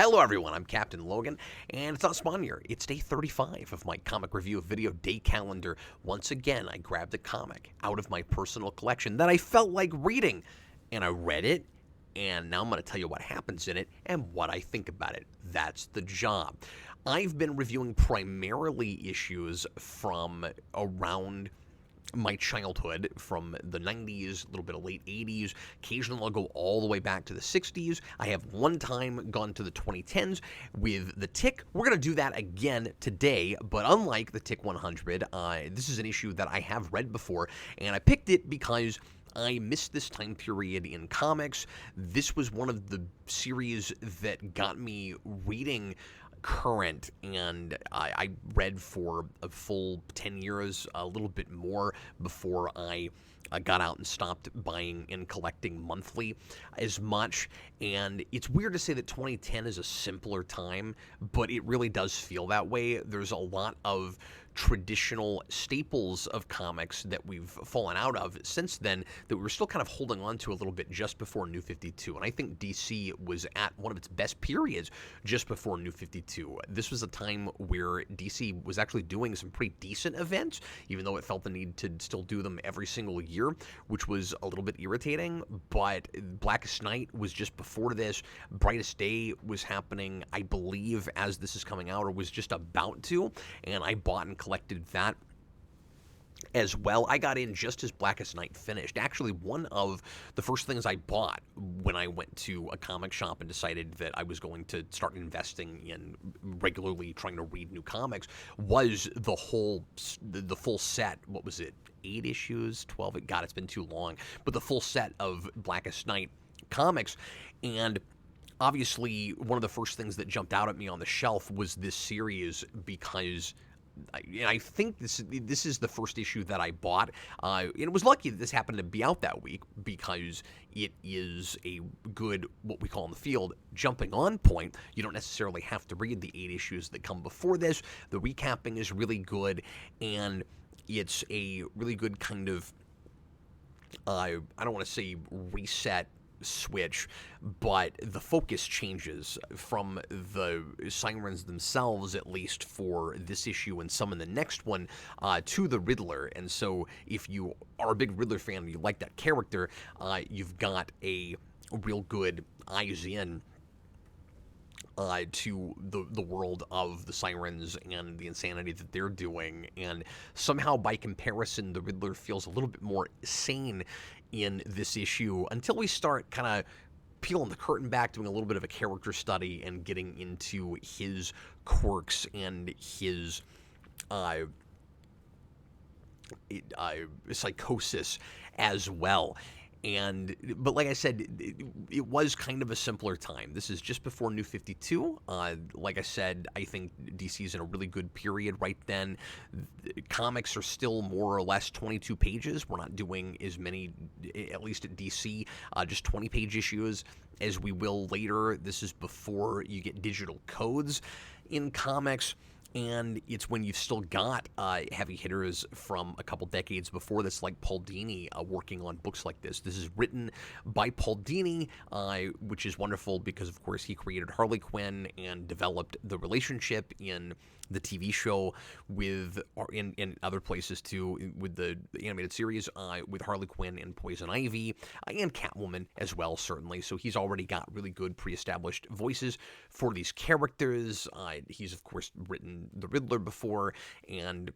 Hello, everyone. I'm Captain Logan, and it's not Spawn year. It's day 35 of my comic review video day calendar. Once again, I grabbed a comic out of my personal collection that I felt like reading, and I read it, and now I'm going to tell you what happens in it and what I think about it. That's the job. I've been reviewing primarily issues from around my childhood, from the 90s, a little bit of late 80s. Occasionally I'll go all the way back to the 60s. I have one time gone to the 2010s with the Tick. We're going to do that again today, but unlike the Tick 100, this is an issue that I have read before, and I picked it because I missed this time period in comics. This was one of the series that got me reading current, and I read for a full 10 years, a little bit more, before I got out and stopped buying and collecting monthly as much. And it's weird to say that 2010 is a simpler time, but it really does feel that way. There's a lot of traditional staples of comics that we've fallen out of since then that we were still kind of holding on to a little bit just before New 52. And I think DC was at one of its best periods just before New 52. This was a time where DC was actually doing some pretty decent events, even though it felt the need to still do them every single year, which was a little bit irritating. But Blackest Night was just before this. Brightest Day was happening, I believe, as this is coming out, or was just about to, and I bought and collected that as well. I got in just as Blackest Night finished. Actually, one of the first things I bought when I went to a comic shop and decided that I was going to start investing in regularly trying to read new comics was the full set. What was it? 8 issues? 12? God, it's been too long. But the full set of Blackest Night comics. And obviously, one of the first things that jumped out at me on the shelf was this series, because I think this is the first issue that I bought. And it was lucky that this happened to be out that week, because it is a good, what we call in the field, jumping on point. You don't necessarily have to read the 8 issues that come before this. The recapping is really good, and it's a really good kind of, I don't want to say reset switch, but the focus changes from the Sirens themselves, at least for this issue and some in the next one, to the Riddler. And so if you are a big Riddler fan and you like that character, you've got a real good eyes in to the world of the Sirens and the insanity that they're doing. And somehow, by comparison, the Riddler feels a little bit more sane in this issue, until we start kind of peeling the curtain back, doing a little bit of a character study and getting into his quirks and his psychosis as well. But like I said, it was kind of a simpler time. This is just before New 52. Like I said, I think DC's in a really good period right then. Comics are still more or less 22 pages. We're not doing as many, at least at DC, just 20-page issues as we will later. This is before you get digital codes in comics. And it's when you've still got heavy hitters from a couple decades before this, like Paul Dini, working on books like this. This is written by Paul Dini, which is wonderful because, of course, he created Harley Quinn and developed the relationship in the TV show with, in other places too, with the animated series, with Harley Quinn and Poison Ivy, and Catwoman as well, certainly. So he's already got really good pre-established voices for these characters. He's, of course, written the Riddler before, and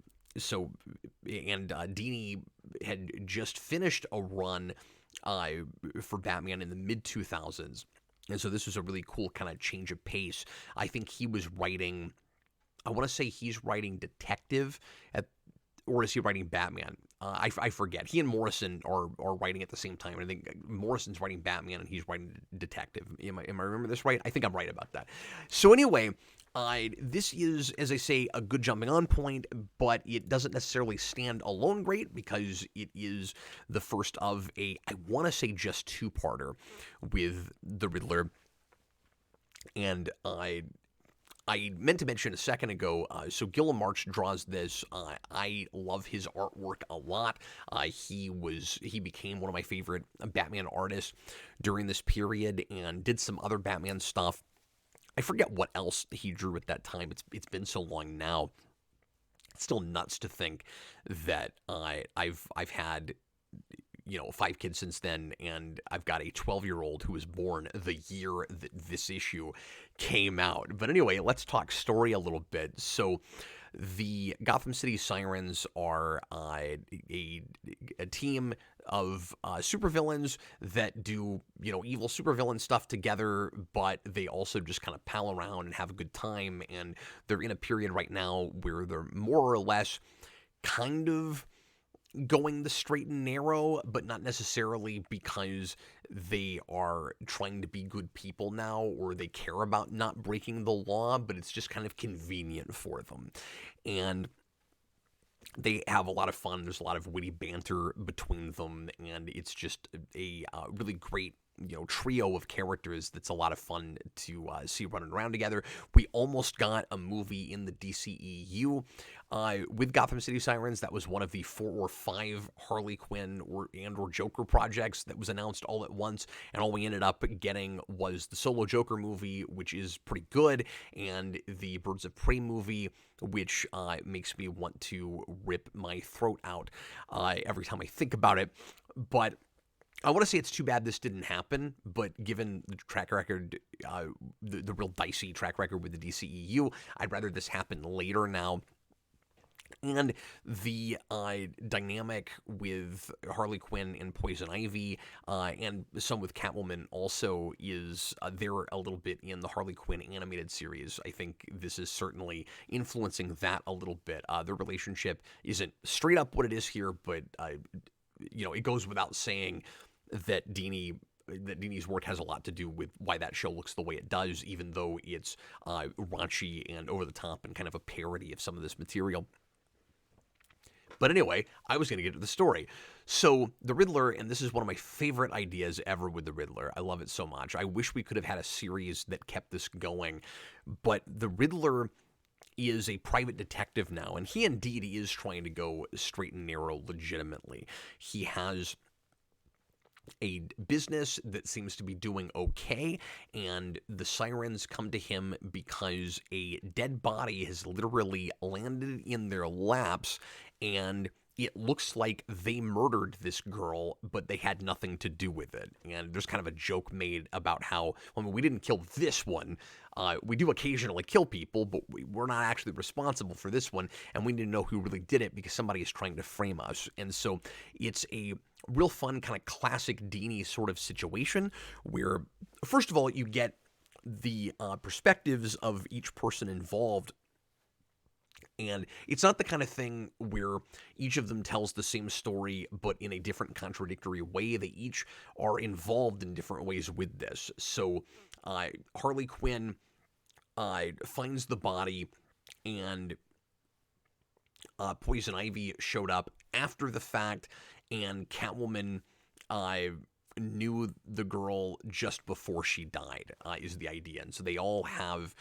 Dini had just finished a run for Batman in the mid-2000s. And so this was a really cool kind of change of pace. I think he was writing, I want to say he's writing detective, or is he writing Batman? I forget. He and Morrison are writing at the same time. I think Morrison's writing Batman and he's writing detective. Am I remember this right? I think I'm right about that. So anyway, this is, as I say, a good jumping on point, but it doesn't necessarily stand alone great, because it is the first of a, I want to say, just 2-parter with the Riddler. And I meant to mention a second ago, so Gilliam March draws this. I love his artwork a lot. He became one of my favorite Batman artists during this period, and did some other Batman stuff I forget what else he drew at that time. It's been so long now. It's still nuts to think that I've had 5 kids since then, and I've got a 12-year-old who was born the year that this issue came out. But anyway, let's talk story a little bit. So the Gotham City Sirens are a team of supervillains that do, evil supervillain stuff together, but they also just kind of pal around and have a good time. And they're in a period right now where they're more or less kind of going the straight and narrow, but not necessarily because they are trying to be good people now or they care about not breaking the law, but it's just kind of convenient for them. And they have a lot of fun. There's a lot of witty banter between them, and it's just a really great trio of characters that's a lot of fun to see running around together. We almost got a movie in the DCEU with Gotham City Sirens. That was one of the 4 or 5 Harley Quinn or Joker projects that was announced all at once, and all we ended up getting was the solo Joker movie, which is pretty good, and the Birds of Prey movie, which makes me want to rip my throat out every time I think about it. But I want to say it's too bad this didn't happen, but given the track record, the real dicey track record with the DCEU, I'd rather this happen later now. And the dynamic with Harley Quinn and Poison Ivy, and some with Catwoman also is there a little bit in the Harley Quinn animated series. I think this is certainly influencing that a little bit. The relationship isn't straight up what it is here, but it goes without saying that Dini's work has a lot to do with why that show looks the way it does, even though it's raunchy and over the top and kind of a parody of some of this material. But anyway, I was going to get to the story. So the Riddler, and this is one of my favorite ideas ever with the Riddler. I love it so much. I wish we could have had a series that kept this going. But the Riddler is a private detective now, and he indeed is trying to go straight and narrow legitimately. He has a business that seems to be doing okay, and the Sirens come to him because a dead body has literally landed in their laps, and it looks like they murdered this girl, but they had nothing to do with it. And there's kind of a joke made about how, we didn't kill this one. We do occasionally kill people, but we're not actually responsible for this one, and we need to know who really did it because somebody is trying to frame us. And so it's a real fun kind of classic Dini sort of situation where, first of all, you get the perspectives of each person involved. And it's not the kind of thing where each of them tells the same story, but in a different contradictory way. They each are involved in different ways with this. So Harley Quinn finds the body, and Poison Ivy showed up after the fact, and Catwoman knew the girl just before she died, is the idea. And so they all have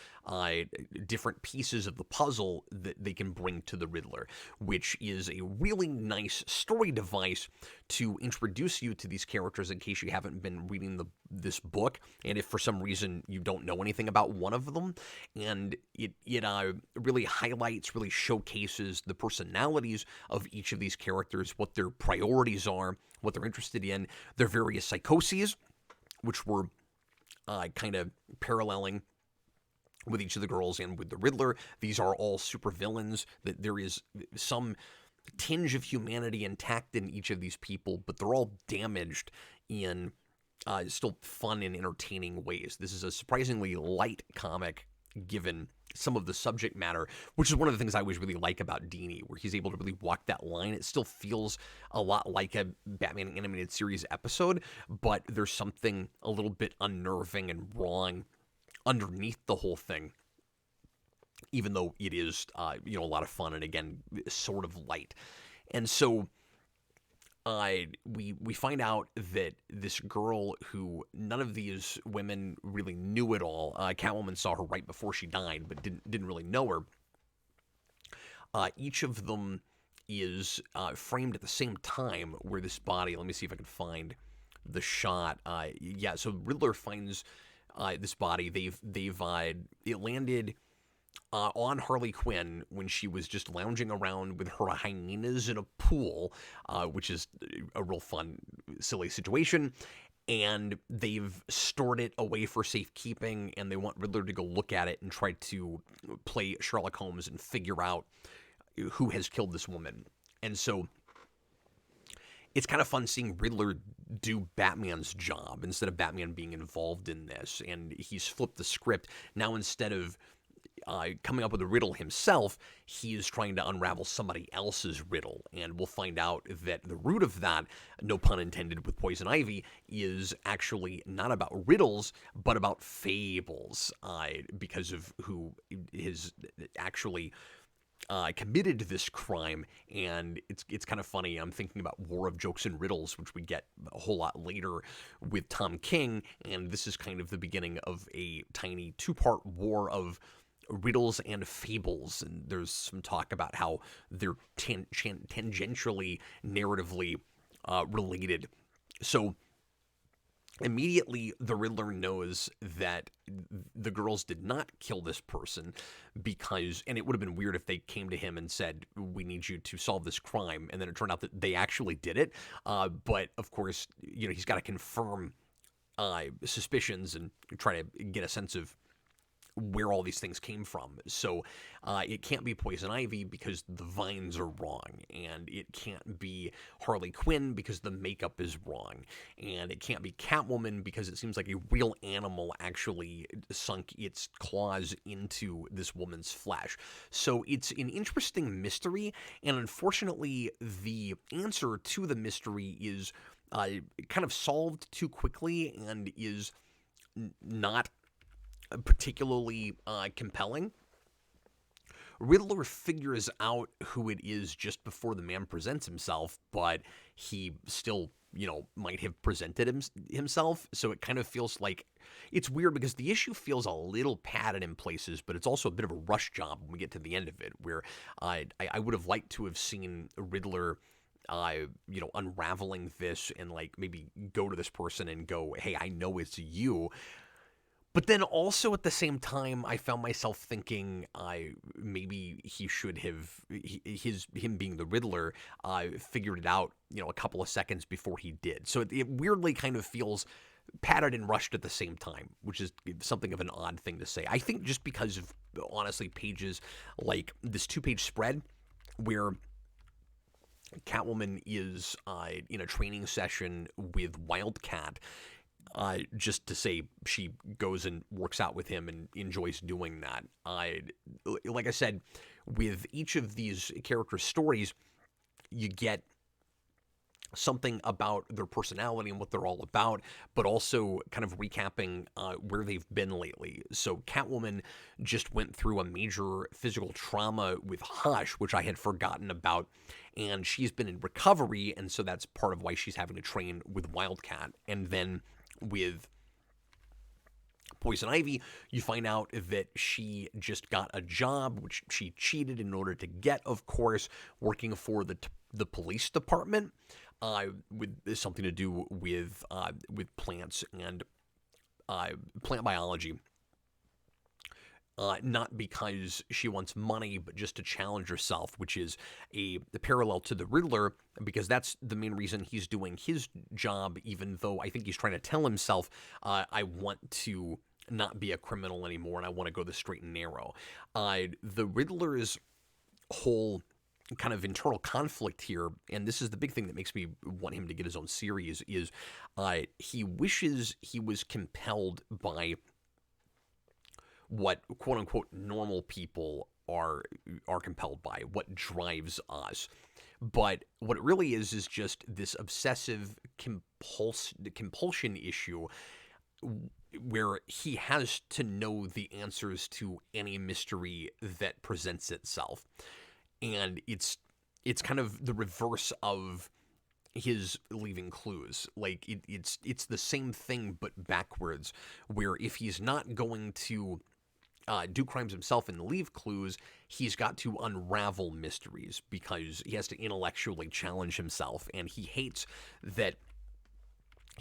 different pieces of the puzzle that they can bring to the Riddler, which is a really nice story device to introduce you to these characters in case you haven't been reading this book, and if for some reason you don't know anything about one of them. And it really highlights, really showcases the personalities of each of these characters, what their priorities are, what they're interested in, their various psychoses, which were kind of paralleling with each of the girls and with the Riddler. These are all supervillains. That there is some tinge of humanity intact in each of these people, but they're all damaged in still fun and entertaining ways. This is a surprisingly light comic given some of the subject matter, which is one of the things I always really like about Dini, where he's able to really walk that line. It still feels a lot like a Batman animated series episode, but there's something a little bit unnerving and wrong underneath the whole thing, even though it is a lot of fun and, again, sort of light. And so we find out that this girl who none of these women really knew at all, Catwoman saw her right before she died, but didn't really know her. Each of them is framed at the same time where this body, let me see if I can find the shot. So Riddler finds this body. It landed on Harley Quinn when she was just lounging around with her hyenas in a pool, which is a real fun, silly situation. And they've stored it away for safekeeping, and they want Riddler to go look at it and try to play Sherlock Holmes and figure out who has killed this woman. And so it's kind of fun seeing Riddler do Batman's job instead of Batman being involved in this. And he's flipped the script. Now, instead of coming up with a riddle himself, he is trying to unravel somebody else's riddle. And we'll find out that the root of that, no pun intended with Poison Ivy, is actually not about riddles, but about fables, because of who is actually committed this crime. And it's kind of funny. I'm thinking about War of Jokes and Riddles, which we get a whole lot later with Tom King, and this is kind of the beginning of a tiny two-part war of riddles and fables. And there's some talk about how they're tangentially, narratively related. So immediately, the Riddler knows that the girls did not kill this person because, and it would have been weird if they came to him and said, we need you to solve this crime, and then it turned out that they actually did it. But, of course, he's got to confirm suspicions and try to get a sense of where all these things came from. So it can't be Poison Ivy because the vines are wrong, and it can't be Harley Quinn because the makeup is wrong, and it can't be Catwoman because it seems like a real animal actually sunk its claws into this woman's flesh. So it's an interesting mystery, and unfortunately the answer to the mystery is kind of solved too quickly and is not particularly compelling. Riddler figures out who it is just before the man presents himself, but he still, might have presented himself. So it kind of feels like it's weird because the issue feels a little padded in places, but it's also a bit of a rush job when we get to the end of it, where I would have liked to have seen Riddler unraveling this and like maybe go to this person and go, hey, I know it's you. But then also at the same time, I found myself thinking maybe he should have, him being the Riddler, figured it out, a couple of seconds before he did. So it weirdly kind of feels padded and rushed at the same time, which is something of an odd thing to say. I think just because of, honestly, pages like this 2-page spread where Catwoman is in a training session with Wildcat, just to say she goes and works out with him and enjoys doing that. Like I said, with each of these character stories, you get something about their personality and what they're all about, but also kind of recapping where they've been lately. So Catwoman just went through a major physical trauma with Hush, which I had forgotten about, and she's been in recovery, and so that's part of why she's having to train with Wildcat. And then with Poison Ivy, you find out that she just got a job, which she cheated in order to get, of course, working for the police department, with something to do with plants and plant biology. Not because she wants money, but just to challenge herself, which is the parallel to the Riddler, because that's the main reason he's doing his job, even though I think he's trying to tell himself, I want to not be a criminal anymore, and I want to go the straight and narrow. The Riddler's whole kind of internal conflict here, and this is the big thing that makes me want him to get his own series, is he wishes he was compelled by what quote-unquote normal people are compelled by, what drives us. But what it really is just this obsessive compulsion issue where he has to know the answers to any mystery that presents itself. And it's kind of the reverse of his leaving clues. Like it's the same thing but backwards, where if he's not going to do crimes himself and leave clues, he's got to unravel mysteries because he has to intellectually challenge himself, and he hates that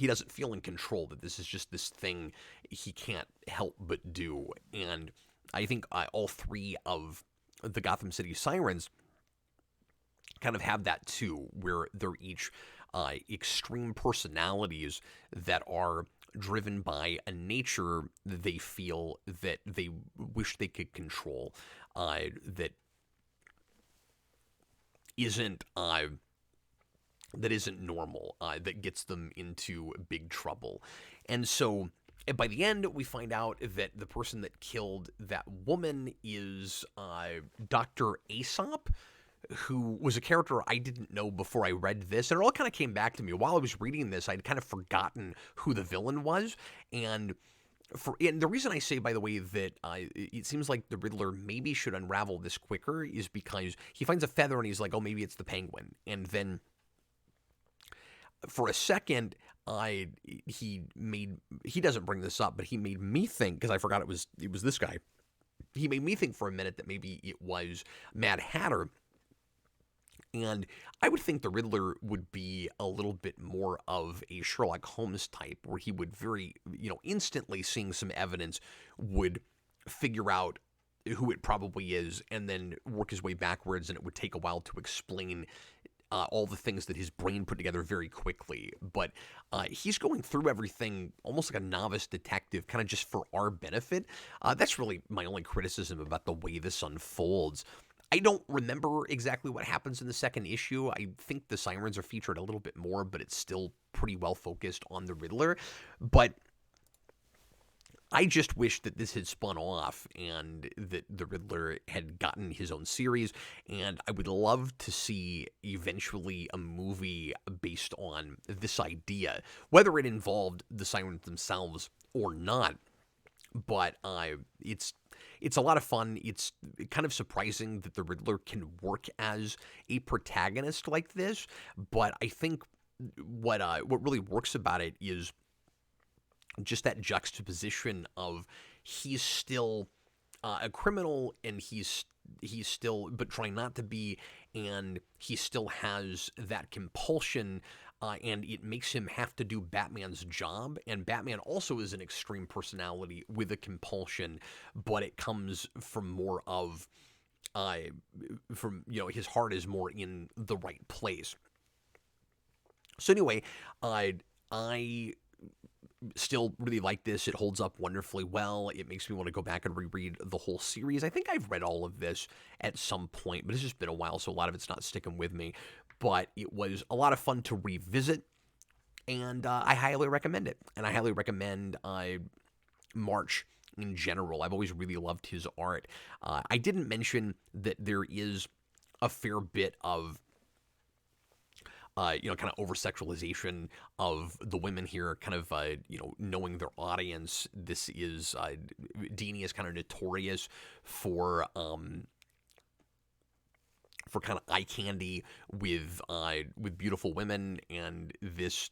he doesn't feel in control, that this is just this thing he can't help but do. And I think all three of the Gotham City Sirens kind of have that too, where they're each extreme personalities that are driven by a nature they feel that they wish they could control, that isn't normal, that gets them into big trouble. And so by the end, we find out that the person that killed that woman is Dr. Aesop, who was a character I didn't know before I read this. And it all kind of came back to me. While I was reading this, I'd kind of forgotten who the villain was. And the reason I say, by the way, that it seems like the Riddler maybe should unravel this quicker is because he finds a feather and he's like, oh, maybe it's the Penguin. And then for a second, he doesn't bring this up, but he made me think, because I forgot it was this guy. He made me think for a minute that maybe it was Mad Hatter. And I would think the Riddler would be a little bit more of a Sherlock Holmes type, where he would very, instantly seeing some evidence would figure out who it probably is and then work his way backwards, and it would take a while to explain all the things that his brain put together very quickly. But he's going through everything almost like a novice detective, kind of just for our benefit. That's really my only criticism about the way this unfolds. I don't remember exactly what happens in the second issue. I think the Sirens are featured a little bit more, but it's still pretty well focused on the Riddler. But I just wish that this had spun off and that the Riddler had gotten his own series. And I would love to see eventually a movie based on this idea, whether it involved the Sirens themselves or not. But it's a lot of fun. It's kind of surprising that the Riddler can work as a protagonist like this. But I think what really works about it is just that juxtaposition of he's still a criminal, and he's still, but trying not to be, and he still has that compulsion, and it makes him have to do Batman's job. And Batman also is an extreme personality with a compulsion, but it comes from more of his heart is more in the right place. So anyway, I still really like this. It holds up wonderfully well. It makes me want to go back and reread the whole series. I think I've read all of this at some point, but it's just been a while, so a lot of it's not sticking with me. But it was a lot of fun to revisit, and I highly recommend it. And I highly recommend March in general. I've always really loved his art. I didn't mention that there is a fair bit of kind of over-sexualization of the women here, kind of, knowing their audience. This is, Dini is kind of notorious for kind of eye candy with beautiful women, and this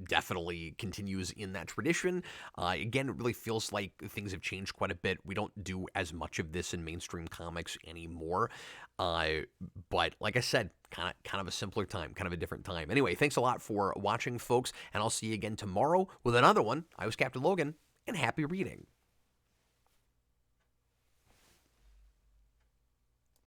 definitely continues in that tradition. Again, it really feels like things have changed quite a bit. We don't do as much of this in mainstream comics anymore. But like I said, kind of a simpler time, kind of a different time. Anyway, thanks a lot for watching, folks, and I'll see you again tomorrow with another one. I was Captain Logan, and happy reading.